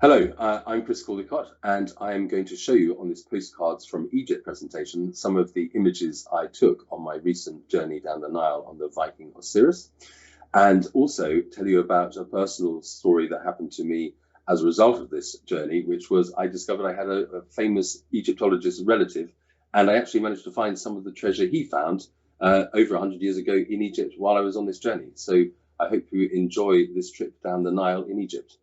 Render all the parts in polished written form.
Hello, I'm Chris Caldicott, and I am going to show you on this Postcards from Egypt presentation some of the images I took on my recent journey down the Nile on the Viking Osiris, and also tell you about a personal story that happened to me as a result of this journey, which was I discovered I had a famous Egyptologist relative, and I actually managed to find some of the treasure he found over 100 years ago in Egypt while I was on this journey. So I hope you enjoy this trip down the Nile in Egypt.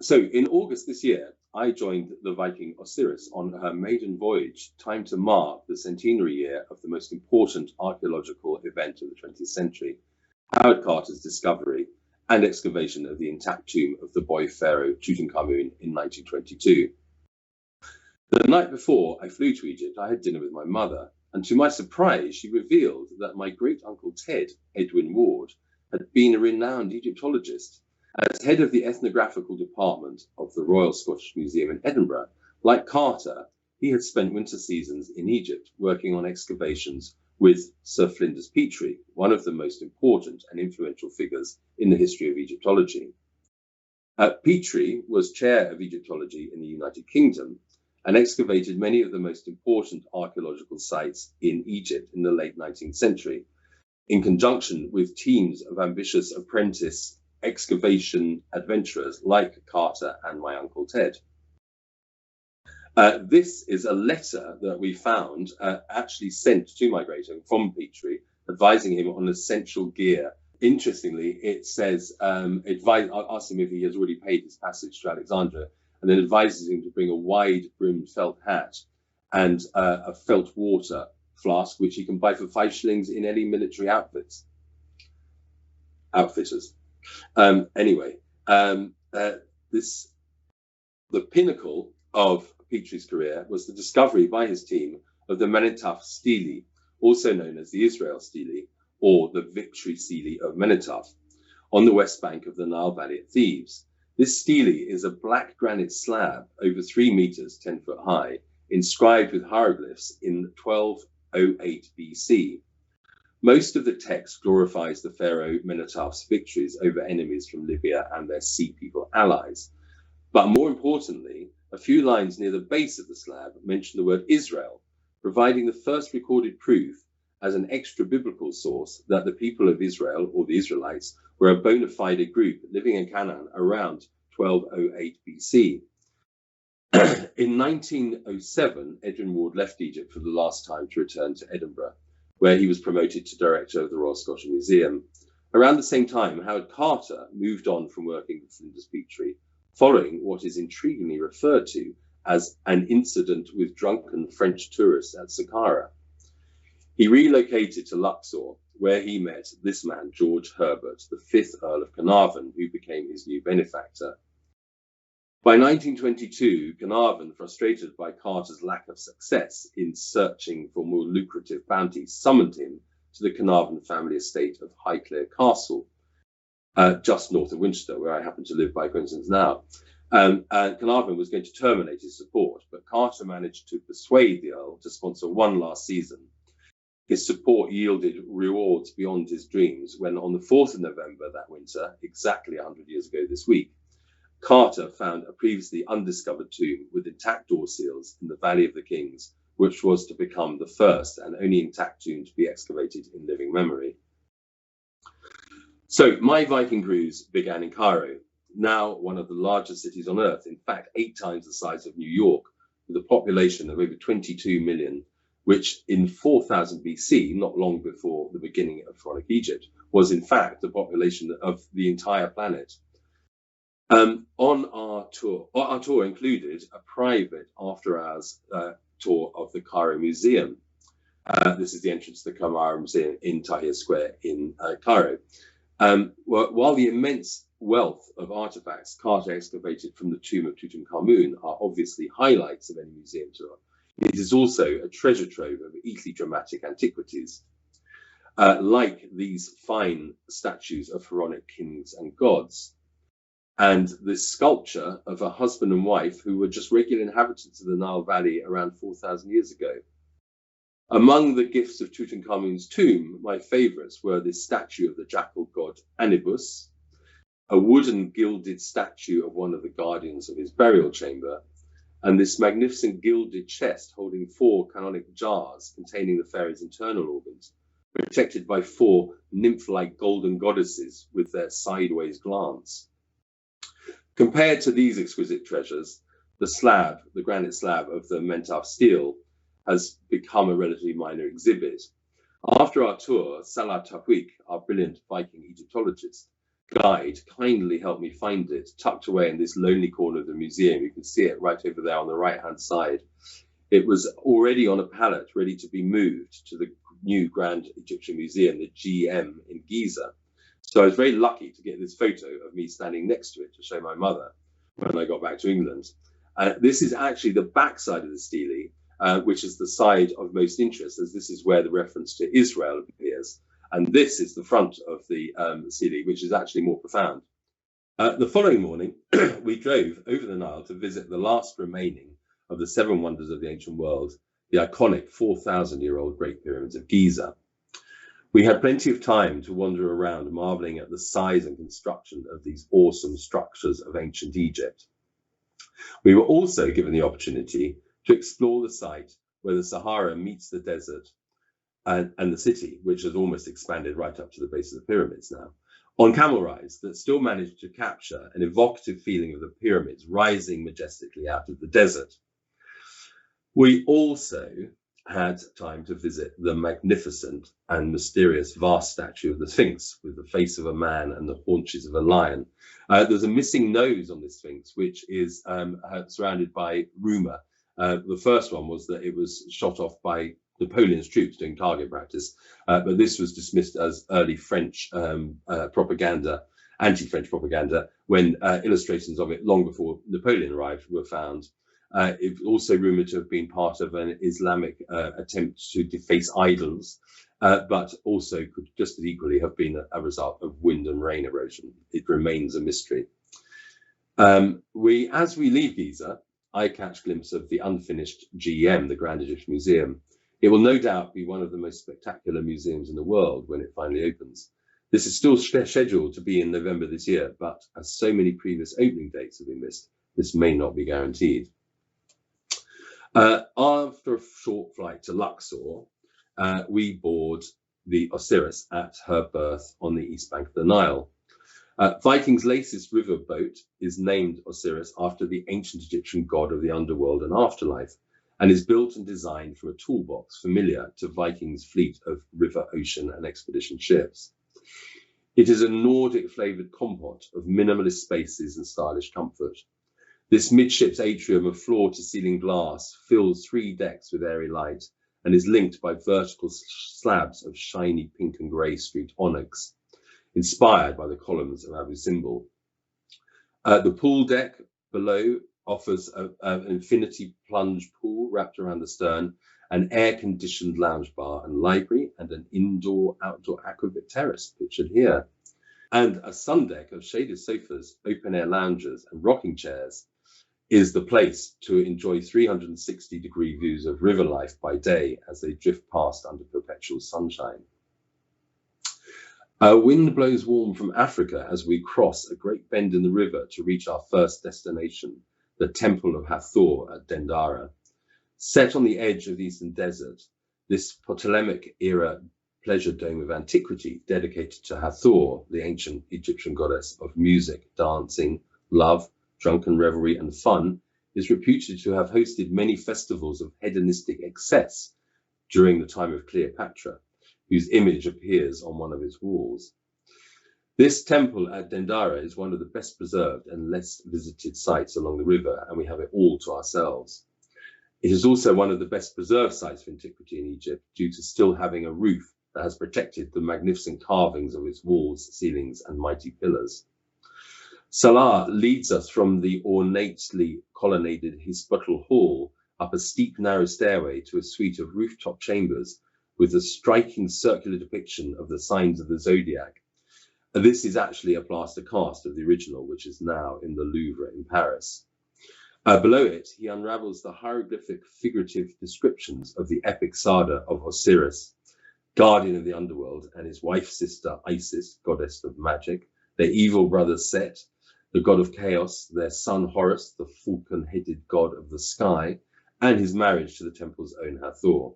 So in August this year, I joined the Viking Osiris on her maiden voyage, timed to mark the centenary year of the most important archaeological event of the 20th century, Howard Carter's discovery and excavation of the intact tomb of the boy pharaoh Tutankhamun in 1922. The night before I flew to Egypt, I had dinner with my mother, and to my surprise, she revealed that my great-uncle Ted, Edwin Ward, had been a renowned Egyptologist. As head of the ethnographical department of the Royal Scottish Museum in Edinburgh, like Carter, he had spent winter seasons in Egypt working on excavations with Sir Flinders Petrie, one of the most important and influential figures in the history of Egyptology. Petrie was chair of Egyptology in the United Kingdom and excavated many of the most important archaeological sites in Egypt in the late 19th century, in conjunction with teams of ambitious apprentice excavation adventurers like Carter and my Uncle Ted. This is a letter that we found actually sent to my great-uncle from Petrie, advising him on essential gear. Interestingly, it says, asked him if he has already paid his passage to Alexandria, and then advises him to bring a wide-brimmed felt hat and a felt water flask, which he can buy for 5 shillings in any military outfitters. The pinnacle of Petrie's career was the discovery by his team of the Menetaf stele, also known as the Israel stele, or the Victory stele of Menetaf, on the west bank of the Nile Valley at Thebes. This stele is a black granite slab over 3 meters, 10 foot high, inscribed with hieroglyphs in 1208 BC. Most of the text glorifies the pharaoh Menetaf's victories over enemies from Libya and their Sea People allies. But more importantly, a few lines near the base of the slab mention the word Israel, providing the first recorded proof as an extra-biblical source that the people of Israel, or the Israelites, were a bona fide group living in Canaan around 1208 BC. In 1907, Edwin Ward left Egypt for the last time to return to Edinburgh, where he was promoted to director of the Royal Scottish Museum. Around the same time, Howard Carter moved on from working with Flinders Petrie, following what is intriguingly referred to as an incident with drunken French tourists at Saqqara. He relocated to Luxor, where he met this man, George Herbert, the 5th Earl of Carnarvon, who became his new benefactor. By 1922, Carnarvon, frustrated by Carter's lack of success in searching for more lucrative bounties, summoned him to the Carnarvon family estate of Highclere Castle, just north of Winchester, where I happen to live by coincidence now. Carnarvon was going to terminate his support, but Carter managed to persuade the Earl to sponsor one last season. His support yielded rewards beyond his dreams when, on the 4th of November that winter, exactly 100 years ago this week, Carter found a previously undiscovered tomb with intact door seals in the Valley of the Kings, which was to become the first and only intact tomb to be excavated in living memory. So my Viking cruise began in Cairo, now one of the largest cities on earth, in fact 8 times the size of New York, with a population of over 22 million, which in 4000 BC, not long before the beginning of pharaonic Egypt, was in fact the population of the entire planet. On our tour included a private after-hours tour of the Cairo Museum. This is the entrance to the Cairo Museum in Tahrir Square in Cairo. While the immense wealth of artifacts Carter excavated from the tomb of Tutankhamun are obviously highlights of any museum tour, it is also a treasure trove of equally dramatic antiquities, like these fine statues of pharaonic kings and gods, and the sculpture of a husband and wife who were just regular inhabitants of the Nile Valley around 4,000 years ago. Among the gifts of Tutankhamun's tomb, my favourites were this statue of the jackal god Anubis, a wooden gilded statue of one of the guardians of his burial chamber, and this magnificent gilded chest holding 4 canonic jars containing the fairy's internal organs, protected by 4 nymph-like golden goddesses with their sideways glance. Compared to these exquisite treasures, the granite slab of the Menkaure stele, has become a relatively minor exhibit. After our tour, Salah Tawfiq, our brilliant Viking Egyptologist guide, kindly helped me find it, tucked away in this lonely corner of the museum. You can see it right over there on the right-hand side. It was already on a pallet, ready to be moved to the new Grand Egyptian Museum, the GM in Giza. So I was very lucky to get this photo of me standing next to it to show my mother when I got back to England. This is actually the back side of the stele, which is the side of most interest, as this is where the reference to Israel appears. And this is the front of the stele, which is actually more profound. The following morning, we drove over the Nile to visit the last remaining of the 7 wonders of the ancient world, the iconic 4,000-year-old Great Pyramids of Giza. We had plenty of time to wander around, marveling at the size and construction of these awesome structures of ancient Egypt. We were also given the opportunity to explore the site where the Sahara meets the desert and the city, which has almost expanded right up to the base of the pyramids now, on camel rides that still managed to capture an evocative feeling of the pyramids rising majestically out of the desert. We also had time to visit the magnificent and mysterious vast statue of the Sphinx with the face of a man and the haunches of a lion. There's a missing nose on the Sphinx, which is surrounded by rumour. The first one was that it was shot off by Napoleon's troops doing target practice, but this was dismissed as early French propaganda, anti-French propaganda, when illustrations of it long before Napoleon arrived were found. It was also rumoured to have been part of an Islamic attempt to deface idols, but also could just as equally have been a result of wind and rain erosion. It remains a mystery. As we leave Giza, I catch a glimpse of the unfinished GM, the Grand Egyptian Museum. It will no doubt be one of the most spectacular museums in the world when it finally opens. This is still scheduled to be in November this year, but as so many previous opening dates have been missed, this may not be guaranteed. After a short flight to Luxor, we board the Osiris at her berth on the east bank of the Nile. Viking's latest riverboat is named Osiris after the ancient Egyptian god of the underworld and afterlife, and is built and designed from a toolbox familiar to Vikings' fleet of river, ocean, and expedition ships. It is a Nordic-flavoured compote of minimalist spaces and stylish comfort. This midships atrium of floor-to-ceiling glass fills 3 decks with airy light and is linked by vertical slabs of shiny pink and grey streaked onyx, inspired by the columns of Abu Simbel. The pool deck below offers an infinity plunge pool wrapped around the stern, an air-conditioned lounge bar and library, and an indoor-outdoor aquavit terrace pictured here. And a sun deck of shaded sofas, open-air lounges, and rocking chairs is the place to enjoy 360-degree views of river life by day as they drift past under perpetual sunshine. A wind blows warm from Africa as we cross a great bend in the river to reach our first destination, the Temple of Hathor at Dendara. Set on the edge of the Eastern Desert, this Ptolemaic-era pleasure dome of antiquity dedicated to Hathor, the ancient Egyptian goddess of music, dancing, love, drunken revelry, and fun, is reputed to have hosted many festivals of hedonistic excess during the time of Cleopatra, whose image appears on one of its walls. This temple at Dendara is one of the best preserved and less visited sites along the river, and we have it all to ourselves. It is also one of the best preserved sites of antiquity in Egypt due to still having a roof that has protected the magnificent carvings of its walls, ceilings, and mighty pillars. Salah leads us from the ornately colonnaded Hispatal Hall up a steep, narrow stairway to a suite of rooftop chambers with a striking circular depiction of the signs of the zodiac. This is actually a plaster cast of the original, which is now in the Louvre in Paris. Below it, he unravels the hieroglyphic figurative descriptions of the epic saga of Osiris, guardian of the underworld, and his wife-sister Isis, goddess of magic, their evil brother Set, the god of chaos, their son Horus, the falcon-headed god of the sky, and his marriage to the temple's own Hathor.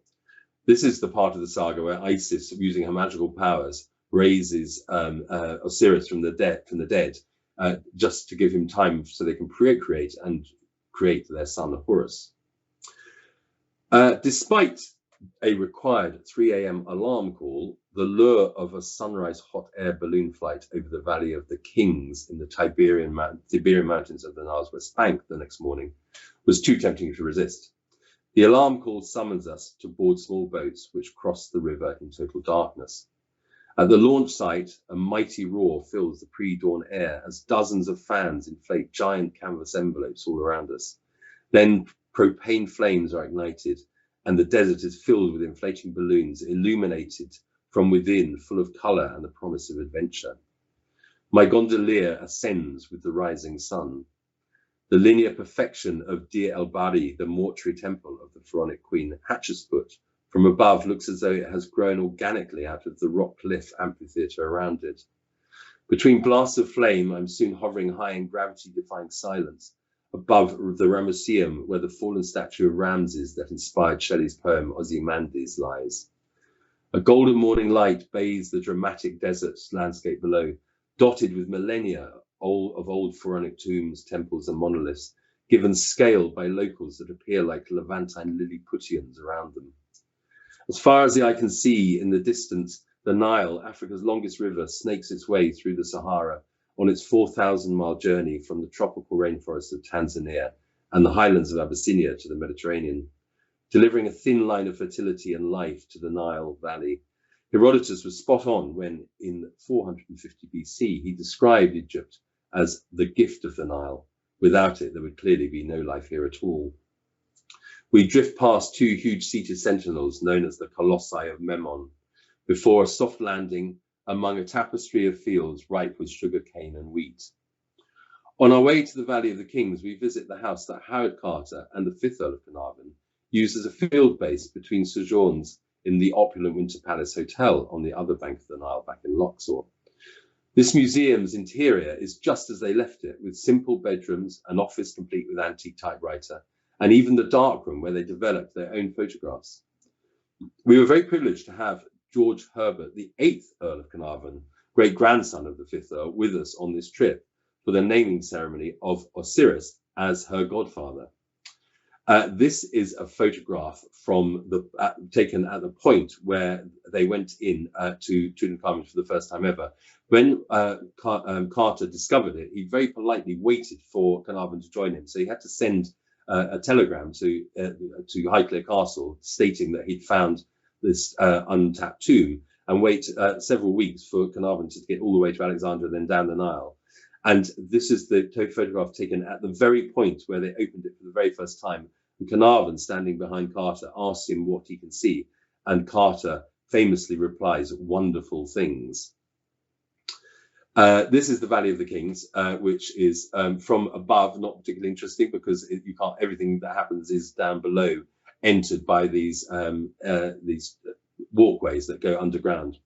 This is the part of the saga where Isis, using her magical powers, raises Osiris from the dead, just to give him time so they can procreate and create their son Horus. Despite a required 3 a.m. alarm call, the lure of a sunrise hot air balloon flight over the Valley of the Kings in the Tiberian Mountains of the Nile's west bank the next morning was too tempting to resist. The alarm call summons us to board small boats which cross the river in total darkness. At the launch site, a mighty roar fills the pre-dawn air as dozens of fans inflate giant canvas envelopes all around us. Then propane flames are ignited, and the desert is filled with inflating balloons, illuminated from within, full of colour and the promise of adventure. My gondolier ascends with the rising sun. The linear perfection of Dir el-Bari, the mortuary temple of the pharaonic queen Hatshepsut, from above looks as though it has grown organically out of the rock cliff amphitheatre around it. Between blasts of flame, I'm soon hovering high in gravity-defying silence, above the Ramesseum, where the fallen statue of Ramses that inspired Shelley's poem Ozymandias lies. A golden morning light bathes the dramatic desert landscape below, dotted with millennia of old pharaonic tombs, temples, and monoliths, given scale by locals that appear like Levantine Lilliputians around them. As far as the eye can see in the distance, the Nile, Africa's longest river, snakes its way through the Sahara on its 4,000-mile journey from the tropical rainforests of Tanzania and the highlands of Abyssinia to the Mediterranean, delivering a thin line of fertility and life to the Nile Valley. Herodotus was spot on when, in 450 BC, he described Egypt as the gift of the Nile. Without it, there would clearly be no life here at all. We drift past two huge seated sentinels known as the Colossi of Memnon, before a soft landing among a tapestry of fields ripe with sugar cane and wheat. On our way to the Valley of the Kings, we visit the house that Howard Carter and the 5th Earl of Carnarvon used as a field base between sojourns in the opulent Winter Palace Hotel on the other bank of the Nile back in Luxor. This museum's interior is just as they left it, with simple bedrooms, an office complete with antique typewriter, and even the darkroom where they developed their own photographs. We were very privileged to have George Herbert, the 8th Earl of Carnarvon, great-grandson of the 5th Earl, with us on this trip for the naming ceremony of Osiris as her godfather. This is a photograph from taken at the point where they went in to Tutankhamun for the first time ever. When Carter discovered it, he very politely waited for Carnarvon to join him. So he had to send a telegram to Highclere Castle stating that he'd found this untapped tomb, and wait several weeks for Carnarvon to get all the way to Alexandria, then down the Nile. And this is the photograph taken at the very point where they opened it for the very first time. And Carnarvon, standing behind Carter, asks him what he can see. And Carter famously replies, "Wonderful things." This is the Valley of the Kings, which is from above, not particularly interesting because you can't. Everything that happens is down below, entered by these walkways that go underground.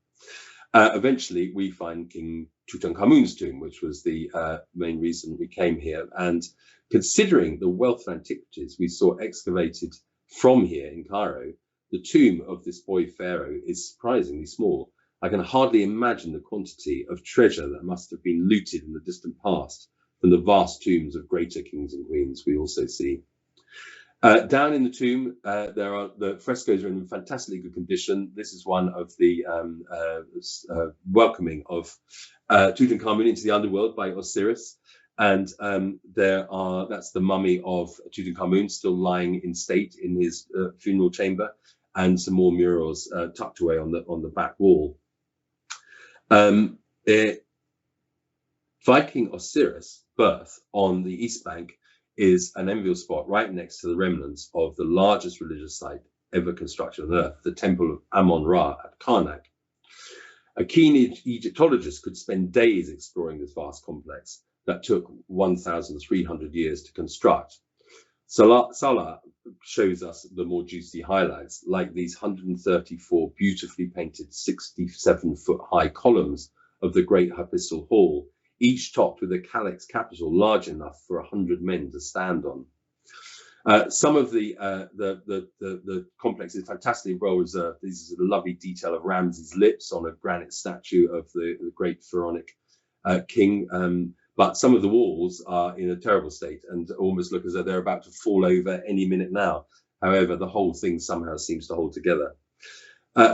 Eventually, we find King Tutankhamun's tomb, which was the main reason we came here. And considering the wealth of antiquities we saw excavated from here in Cairo, the tomb of this boy pharaoh is surprisingly small. I can hardly imagine the quantity of treasure that must have been looted in the distant past from the vast tombs of greater kings and queens we also see. Down in the tomb, the frescoes are in fantastically good condition. This is one of the welcoming of Tutankhamun into the underworld by Osiris. And that's the mummy of Tutankhamun still lying in state in his funeral chamber, and some more murals tucked away on the back wall. Viking Osiris' birth on the East Bank is an enviable spot right next to the remnants of the largest religious site ever constructed on Earth, the Temple of Amun-Ra at Karnak. A keen Egyptologist could spend days exploring this vast complex that took 1,300 years to construct. Salah shows us the more juicy highlights, like these 134 beautifully painted 67-foot high columns of the Great Abyssal Hall, each topped with a calyx capital large enough for 100 men to stand on. Some of the complex is fantastically well reserved. This is a lovely detail of Ramses' lips on a granite statue of the great pharaonic king. But some of the walls are in a terrible state and almost look as though they're about to fall over any minute now. However, the whole thing somehow seems to hold together.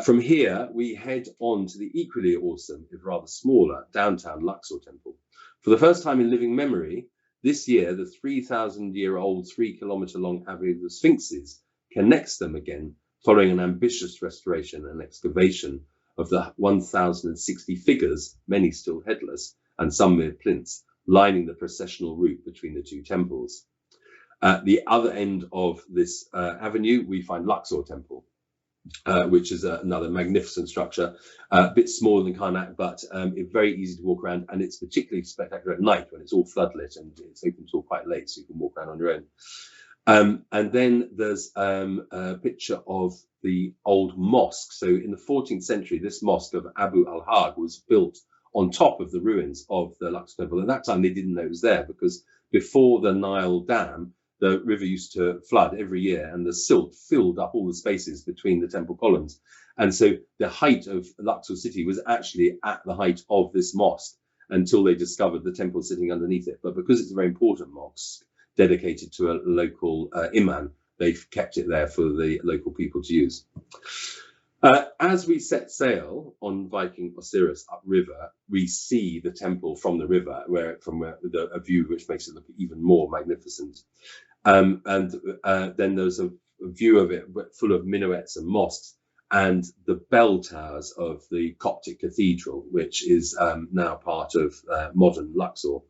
From here, we head on to the equally awesome, if rather smaller, downtown Luxor temple. For the first time in living memory, this year, the 3,000-year-old, 3-kilometre-long Abbey of the Sphinxes connects them again, following an ambitious restoration and excavation of the 1,060 figures, many still headless, and some mere plinths, lining the processional route between the two temples. At the other end of this avenue, we find Luxor Temple, which is another magnificent structure, a bit smaller than Karnak, but it's very easy to walk around, and it's particularly spectacular at night when it's all floodlit and it's open till quite late, so you can walk around on your own. And then there's a picture of the old mosque. So in the 14th century, this mosque of Abu al-Hag was built on top of the ruins of the Luxor Temple. At that time, they didn't know it was there because before the Nile Dam, the river used to flood every year and the silt filled up all the spaces between the temple columns. And so the height of Luxor city was actually at the height of this mosque until they discovered the temple sitting underneath it. But because it's a very important mosque dedicated to a local imam, they've kept it there for the local people to use. As we set sail on Viking Osiris upriver, we see the temple from the river, a view which makes it look even more magnificent. Then there's a view of it full of minarets and mosques and the bell towers of the Coptic cathedral, which is now part of modern Luxor.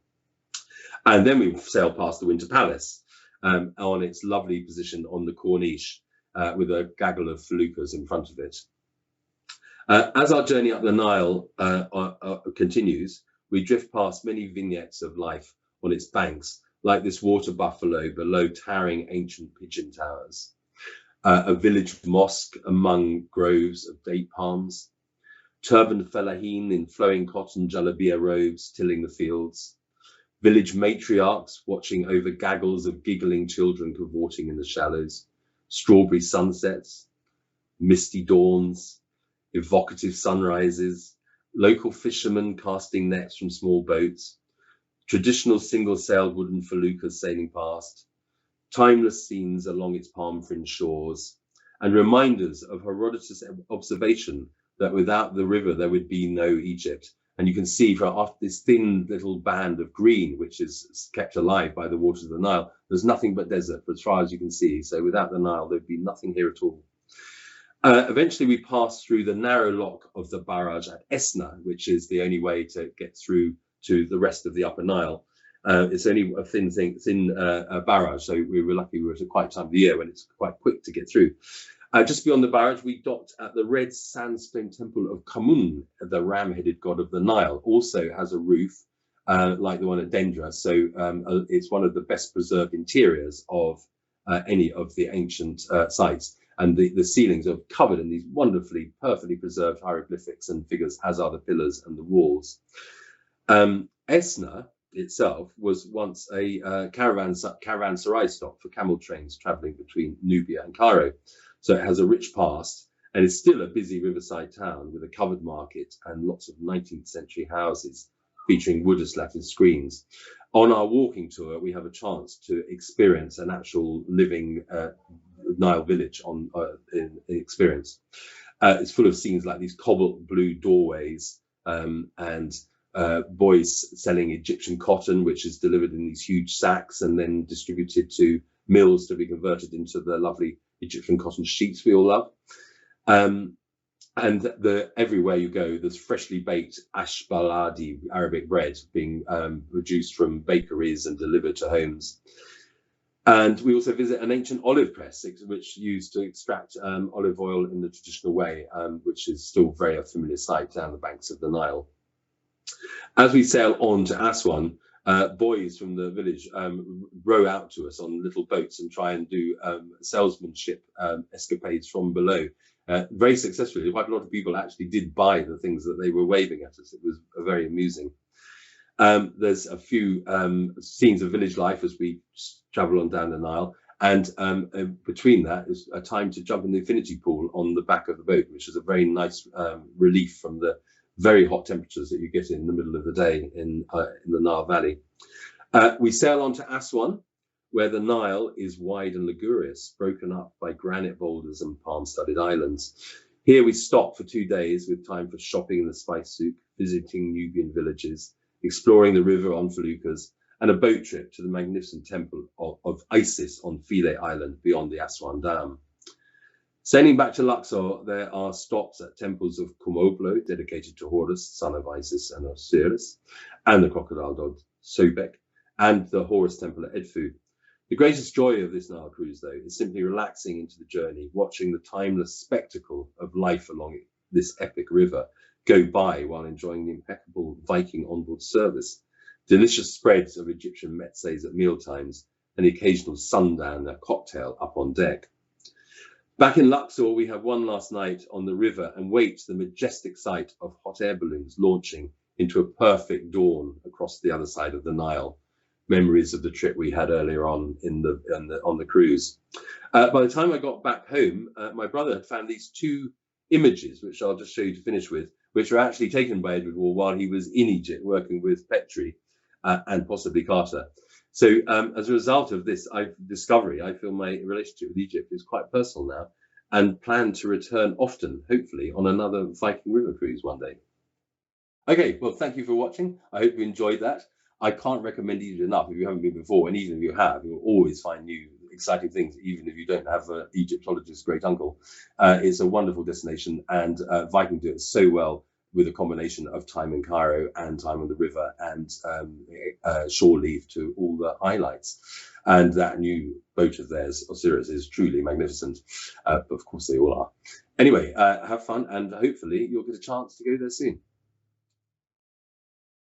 And then we sail past the Winter Palace on its lovely position on the Corniche, with a gaggle of feluccas in front of it. As our journey up the Nile continues, we drift past many vignettes of life on its banks, like this water buffalo below towering ancient pigeon towers, a village mosque among groves of date palms, turbaned fellahin in flowing cotton jalabia robes tilling the fields, village matriarchs watching over gaggles of giggling children cavorting in the shallows, strawberry sunsets, misty dawns, evocative sunrises, local fishermen casting nets from small boats, traditional single-sailed wooden feluccas sailing past, timeless scenes along its palm-fringed shores, and reminders of Herodotus' observation that without the river there would be no Egypt. And you can see from this thin little band of green, which is kept alive by the waters of the Nile, there's nothing but desert for as far as you can see. So without the Nile, there'd be nothing here at all. Eventually, we pass through the narrow lock of the barrage at Esna, which is the only way to get through to the rest of the Upper Nile. It's only a thin barrage, so we were lucky we were at a quiet time of the year when it's quite quick to get through. Just beyond the barrage, we docked at the red sandstone temple of Khamun, the ram-headed god of the Nile. Also has a roof like the one at Dendra, so it's one of the best preserved interiors of any of the ancient sites. And the ceilings are covered in these wonderfully, perfectly preserved hieroglyphics and figures, as are the pillars and the walls. Esna itself was once a caravanserai stop for camel trains traveling between Nubia and Cairo. So it has a rich past and is still a busy riverside town with a covered market and lots of 19th century houses featuring wood-slatted screens. On our walking tour, we have a chance to experience an actual living Nile village in experience. It's full of scenes like these cobalt blue doorways and boys selling Egyptian cotton, which is delivered in these huge sacks and then distributed to mills to be converted into the lovely Egyptian cotton sheets we all love. And everywhere you go, there's freshly baked ash baladi Arabic bread being produced from bakeries and delivered to homes. And we also visit an ancient olive press, which used to extract olive oil in the traditional way, which is still very a familiar sight down the banks of the Nile. As we sail on to Aswan, boys from the village row out to us on little boats and try and do salesmanship escapades from below. Very successfully. Quite a lot of people actually did buy the things that they were waving at us. It was very amusing. There's a few scenes of village life as we travel on down the Nile. And between that is a time to jump in the infinity pool on the back of the boat, which is a very nice relief from the very hot temperatures that you get in the middle of the day in the Nile Valley. We sail on to Aswan, where the Nile is wide and luxurious, broken up by granite boulders and palm-studded islands. Here we stop for 2 days with time for shopping in the spice souk, visiting Nubian villages, exploring the river on feluccas, and a boat trip to the magnificent temple of Isis on Philae Island beyond the Aswan Dam. Sailing back to Luxor, there are stops at temples of Kumoplo, dedicated to Horus, son of Isis and Osiris, and the crocodile god Sobek, and the Horus temple at Edfu. The greatest joy of this Nile cruise, though, is simply relaxing into the journey, watching the timeless spectacle of life along this epic river go by while enjoying the impeccable Viking onboard service, delicious spreads of Egyptian metzes at mealtimes, and the occasional sundown cocktail up on deck. Back in Luxor, we have one last night on the river and wait the majestic sight of hot air balloons launching into a perfect dawn across the other side of the Nile. Memories of the trip we had earlier on on the cruise. By the time I got back home, my brother had found these two images, which I'll just show you to finish with, which were actually taken by Edward Wall while he was in Egypt working with Petrie and possibly Carter. So as a result of this discovery, I feel my relationship with Egypt is quite personal now, and plan to return often, hopefully, on another Viking River cruise one day. Okay, well, thank you for watching. I hope you enjoyed that. I can't recommend Egypt enough if you haven't been before, and even if you have, you'll always find new exciting things, even if you don't have an Egyptologist great uncle. It's a wonderful destination, and Viking do it so well with a combination of time in Cairo and time on the river and shore leave to all the highlights. And that new boat of theirs, Osiris, is truly magnificent. But of course they all are. Anyway, have fun, and hopefully you'll get a chance to go there soon.